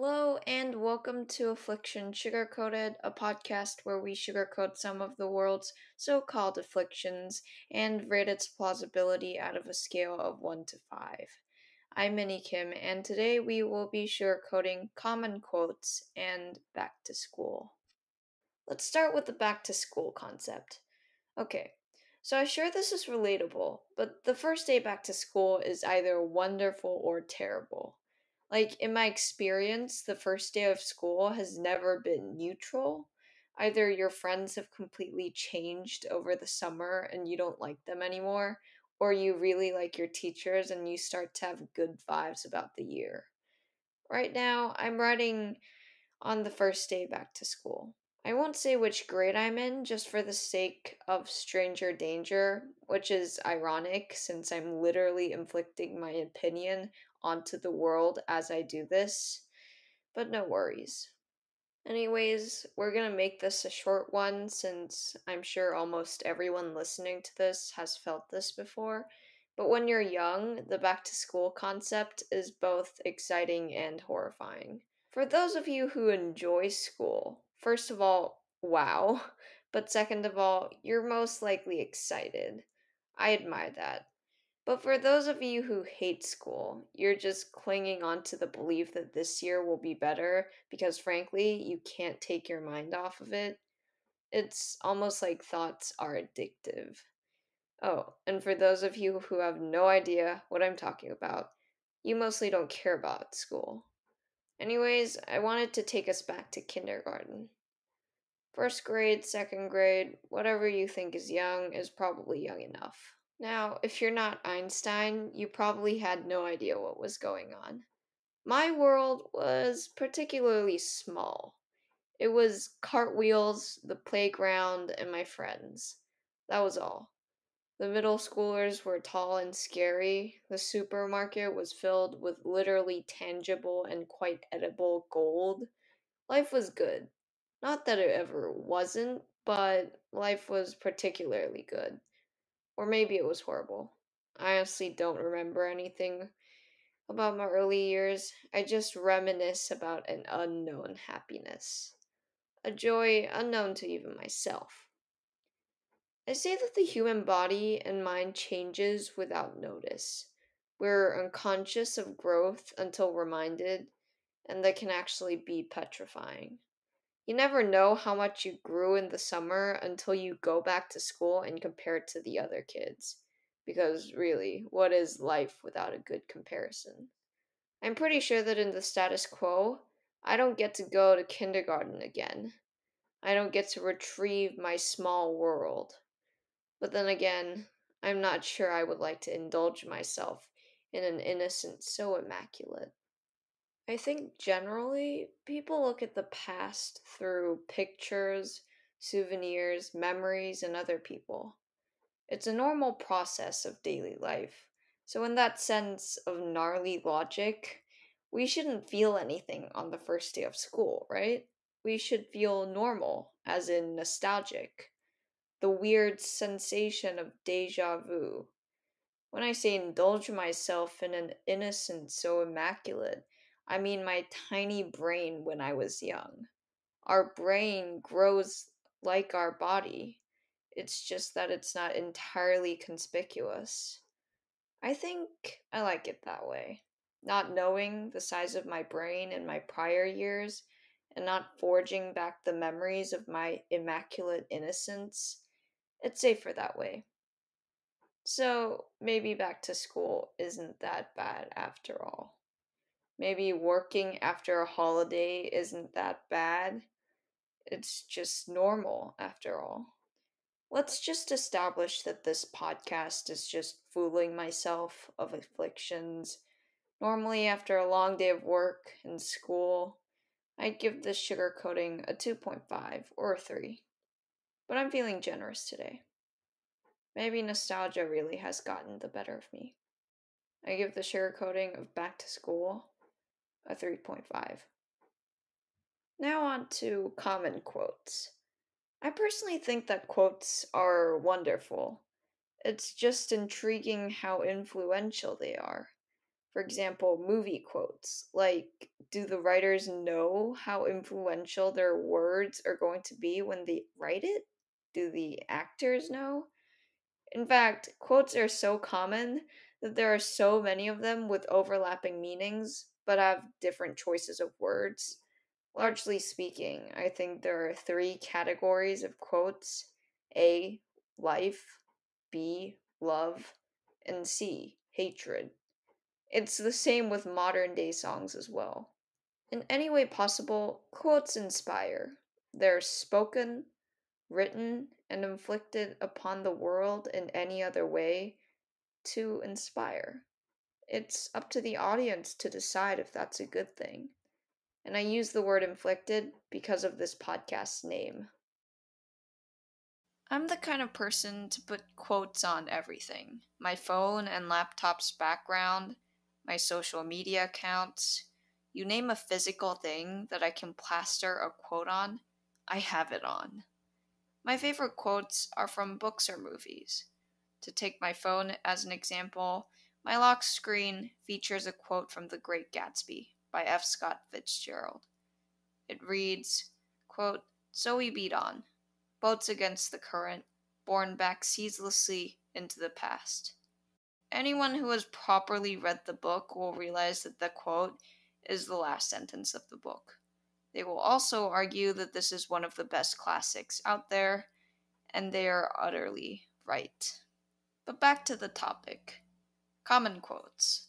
Hello and welcome to Afflictions Sugarcoated, a podcast where we sugarcoat some of the world's so-called afflictions and rate its plausibility out of a scale of 1 to 5. I'm Minnie Kim, and today we will be sugarcoating common quotes and back to school. Let's start with the back to school concept. Okay, so I'm sure this is relatable, but the first day back to school is either wonderful or terrible. Like, in my experience, the first day of school has never been neutral. Either your friends have completely changed over the summer and you don't like them anymore, or you really like your teachers and you start to have good vibes about the year. Right now, I'm writing on the first day back to school. I won't say which grade I'm in just for the sake of stranger danger, which is ironic since I'm literally inflicting my opinion onto the world as I do this. But no worries. Anyways, we're gonna make this a short one since I'm sure almost everyone listening to this has felt this before. But when you're young, the back to school concept is both exciting and horrifying. For those of you who enjoy school, first of all, wow. But second of all, you're most likely excited. I admire that. But for those of you who hate school, you're just clinging on to the belief that this year will be better because frankly, you can't take your mind off of it. It's almost like thoughts are addictive. Oh, and for those of you who have no idea what I'm talking about, you mostly don't care about school. Anyways, I wanted to take us back to kindergarten. First grade, second grade, whatever you think is young is probably young enough. Now, if you're not Einstein, you probably had no idea what was going on. My world was particularly small. It was cartwheels, the playground, and my friends. That was all. The middle schoolers were tall and scary. The supermarket was filled with literally tangible and quite edible gold. Life was good. Not that it ever wasn't, but life was particularly good. Or maybe it was horrible. I honestly don't remember anything about my early years. I just reminisce about an unknown happiness, a joy unknown to even myself. I say that the human body and mind changes without notice. We're unconscious of growth until reminded, and that can actually be petrifying. You never know how much you grew in the summer until you go back to school and compare it to the other kids. Because really, what is life without a good comparison? I'm pretty sure that in the status quo, I don't get to go to kindergarten again. I don't get to retrieve my small world. But then again, I'm not sure I would like to indulge myself in an innocence so immaculate. I think generally people look at the past through pictures, souvenirs, memories, and other people. It's a normal process of daily life. So, in that sense of gnarly logic, we shouldn't feel anything on the first day of school, right? We should feel normal, as in nostalgic, the weird sensation of deja vu. When I say indulge myself in an innocence so immaculate, I mean my tiny brain when I was young. Our brain grows like our body. It's just that it's not entirely conspicuous. I think I like it that way. Not knowing the size of my brain in my prior years and not forging back the memories of my immaculate innocence, it's safer that way. So maybe back to school isn't that bad after all. Maybe working after a holiday isn't that bad. It's just normal after all. Let's just establish that this podcast is just fooling myself of afflictions. Normally, after a long day of work and school, I'd give this sugarcoating a 2.5 or a 3. But I'm feeling generous today. Maybe nostalgia really has gotten the better of me. I give the sugarcoating of back to school a 3.5. Now on to common quotes. I personally think that quotes are wonderful. It's just intriguing how influential they are. For example, movie quotes. Like, do the writers know how influential their words are going to be when they write it? Do the actors know? In fact, quotes are so common that there are so many of them with overlapping meanings, but have different choices of words. Largely speaking, I think there are three categories of quotes: A, life; B, love; and C, hatred. It's the same with modern day songs as well. In any way possible, quotes inspire. They're spoken, written, and inflicted upon the world in any other way to inspire. It's up to the audience to decide if that's a good thing. And I use the word inflicted because of this podcast's name. I'm the kind of person to put quotes on everything: my phone and laptop's background, my social media accounts. You name a physical thing that I can plaster a quote on, I have it on. My favorite quotes are from books or movies. To take my phone as an example, my lock screen features a quote from The Great Gatsby by F. Scott Fitzgerald. It reads, quote, "So we beat on, boats against the current, borne back ceaselessly into the past." Anyone who has properly read the book will realize that the quote is the last sentence of the book. They will also argue that this is one of the best classics out there, and they are utterly right. But back to the topic. Common quotes.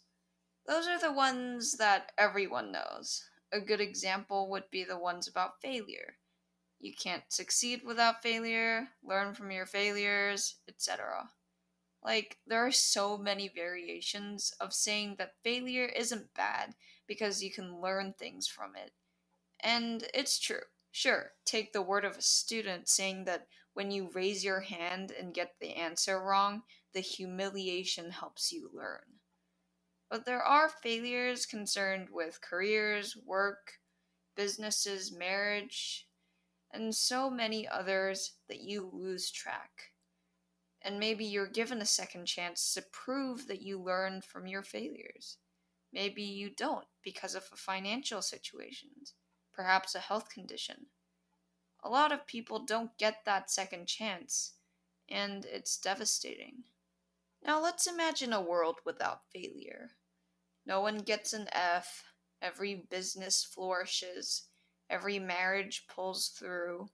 Those are the ones that everyone knows. A good example would be the ones about failure. You can't succeed without failure, learn from your failures, etc. Like, there are so many variations of saying that failure isn't bad because you can learn things from it. And it's true. Sure, take the word of a student saying that when you raise your hand and get the answer wrong, the humiliation helps you learn. But there are failures concerned with careers, work, businesses, marriage, and so many others that you lose track. And maybe you're given a second chance to prove that you learned from your failures. Maybe you don't because of a financial situation, perhaps a health condition. A lot of people don't get that second chance, and it's devastating. Now let's imagine a world without failure. No one gets an F, every business flourishes, every marriage pulls through,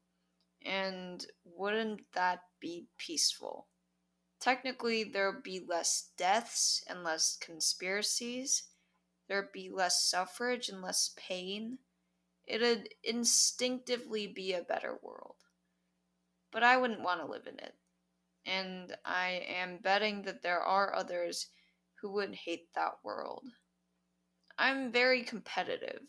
and wouldn't that be peaceful? Technically, there'd be less deaths and less conspiracies. There'd be less suffrage and less pain. It'd instinctively be a better world. But I wouldn't want to live in it. And I am betting that there are others who would hate that world. I'm very competitive.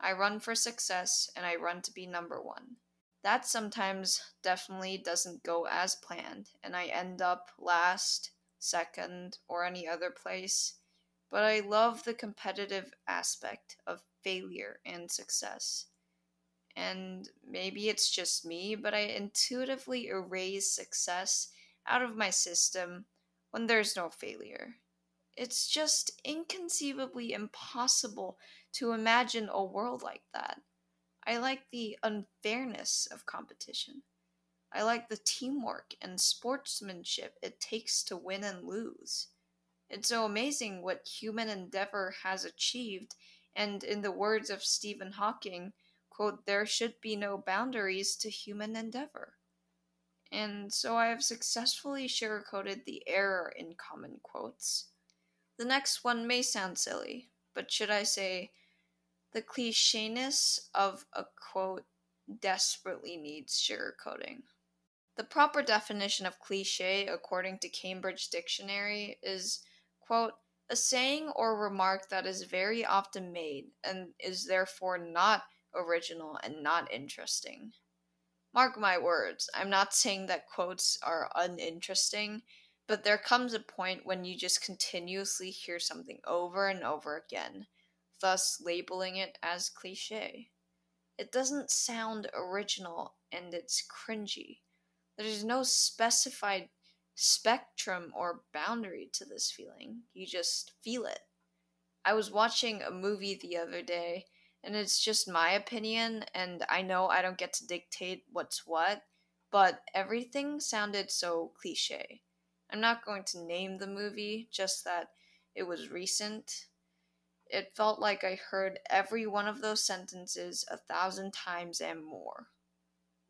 I run for success and I run to be number one. That sometimes definitely doesn't go as planned, and I end up last, second, or any other place. But I love the competitive aspect of failure and success. And maybe it's just me, but I intuitively erase success out of my system when there's no failure. It's just inconceivably impossible to imagine a world like that. I like the unfairness of competition. I like the teamwork and sportsmanship it takes to win and lose. It's so amazing what human endeavor has achieved, and in the words of Stephen Hawking, quote, "There should be no boundaries to human endeavor." And so I have successfully sugarcoated the error in common quotes. The next one may sound silly, but should I say, the clichéness of a quote desperately needs sugarcoating. The proper definition of cliché, according to Cambridge Dictionary, is, quote, "a saying or remark that is very often made and is therefore not original and not interesting." Mark my words, I'm not saying that quotes are uninteresting, but there comes a point when you just continuously hear something over and over again, thus labeling it as cliche. It doesn't sound original and it's cringy. There's no specified spectrum or boundary to this feeling. You just feel it. I was watching a movie the other day, and it's just my opinion, and I know I don't get to dictate what's what, but everything sounded so cliche. I'm not going to name the movie, just that it was recent. It felt like I heard every one of those sentences 1,000 times and more.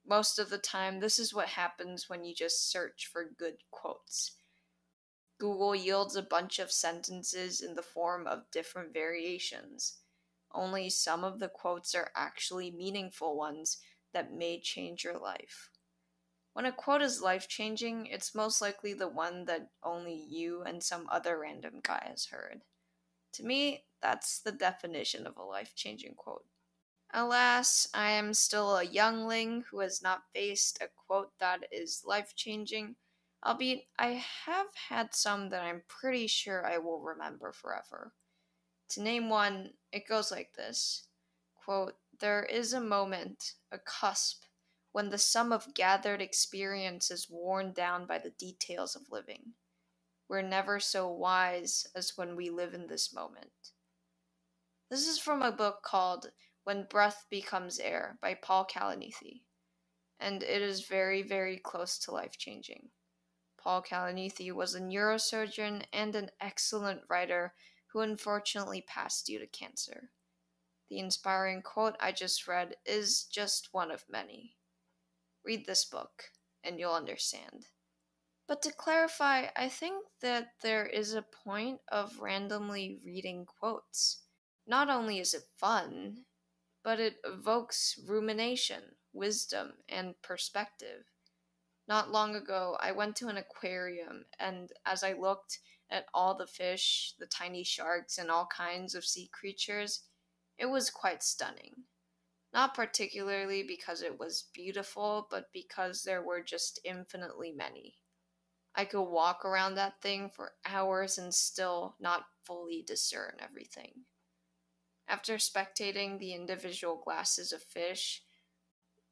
Most of the time, this is what happens when you just search for good quotes. Google yields a bunch of sentences in the form of different variations. Only some of the quotes are actually meaningful ones that may change your life. When a quote is life changing, it's most likely the one that only you and some other random guy has heard. To me, that's the definition of a life changing quote. Alas, I am still a youngling who has not faced a quote that is life changing, albeit I have had some that I'm pretty sure I will remember forever. To name one, it goes like this. Quote, "There is a moment, a cusp, when the sum of gathered experience is worn down by the details of living. We're never so wise as when we live in this moment." This is from a book called When Breath Becomes Air by Paul Kalanithi, and it is very, very close to life changing. Paul Kalanithi was a neurosurgeon and an excellent writer who unfortunately passed due to cancer. The inspiring quote I just read is just one of many. Read this book, and you'll understand. But to clarify, I think that there is a point of randomly reading quotes. Not only is it fun, but it evokes rumination, wisdom, and perspective. Not long ago, I went to an aquarium, and as I looked at all the fish, the tiny sharks, and all kinds of sea creatures, it was quite stunning. Not particularly because it was beautiful, but because there were just infinitely many. I could walk around that thing for hours and still not fully discern everything. After spectating the individual glasses of fish,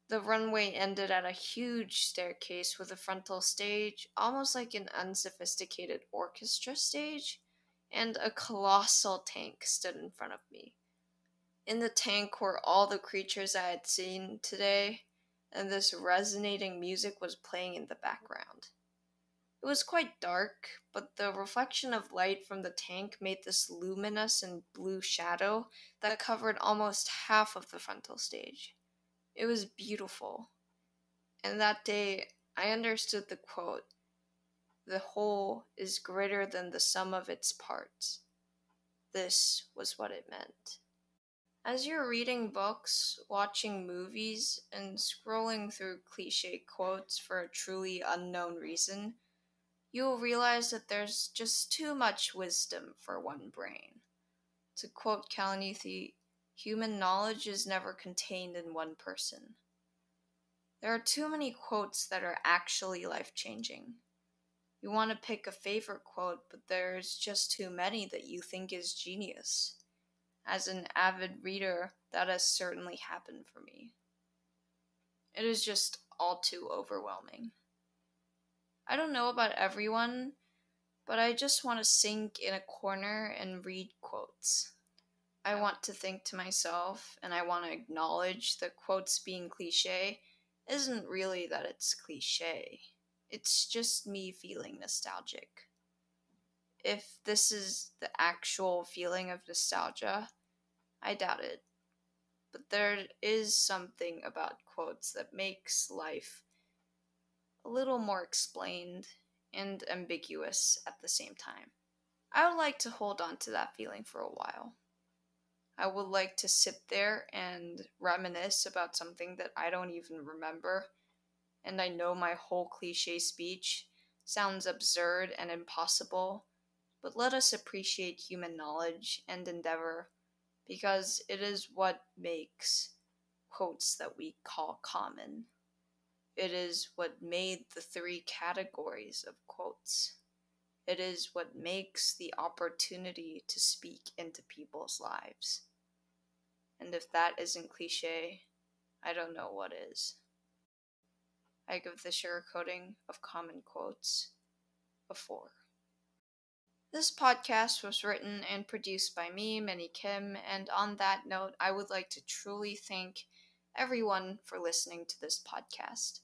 the runway ended at a huge staircase with a frontal stage, almost like an unsophisticated orchestra stage, and a colossal tank stood in front of me. In the tank were all the creatures I had seen today, and this resonating music was playing in the background. It was quite dark, but the reflection of light from the tank made this luminous and blue shadow that covered almost half of the frontal stage. It was beautiful. And that day, I understood the quote, "The whole is greater than the sum of its parts." This was what it meant. As you're reading books, watching movies, and scrolling through cliche quotes for a truly unknown reason, you'll realize that there's just too much wisdom for one brain. To quote Kalanithi, human knowledge is never contained in one person. There are too many quotes that are actually life-changing. You want to pick a favorite quote, but there's just too many that you think is genius. As an avid reader, that has certainly happened for me. It is just all too overwhelming. I don't know about everyone, but I just want to sink in a corner and read quotes. I want to think to myself, and I want to acknowledge that quotes being cliche isn't really that it's cliche. It's just me feeling nostalgic. If this is the actual feeling of nostalgia, I doubt it. But there is something about quotes that makes life a little more explained and ambiguous at the same time. I would like to hold on to that feeling for a while. I would like to sit there and reminisce about something that I don't even remember, and I know my whole cliche speech sounds absurd and impossible, but let us appreciate human knowledge and endeavor, because it is what makes quotes that we call common. It is what made the three categories of quotes. It is what makes the opportunity to speak into people's lives. And if that isn't cliche, I don't know what is. I give the sugarcoating of common quotes a 4. This podcast was written and produced by me, Minnie Kim, and on that note, I would like to truly thank everyone for listening to this podcast.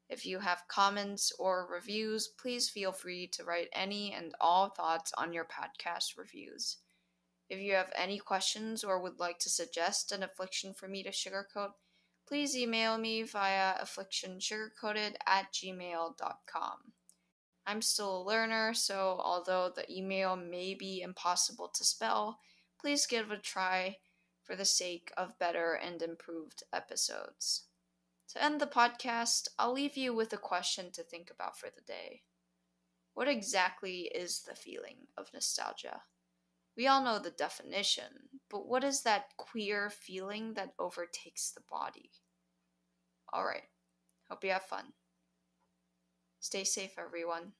If you have comments or reviews, please feel free to write any and all thoughts on your podcast reviews. If you have any questions or would like to suggest an affliction for me to sugarcoat, please email me via afflictionsugarcoated@gmail.com. I'm still a learner, so although the email may be impossible to spell, please give it a try for the sake of better and improved episodes. To end the podcast, I'll leave you with a question to think about for the day. What exactly is the feeling of nostalgia? We all know the definition, but what is that queer feeling that overtakes the body? Alright, hope you have fun. Stay safe, everyone.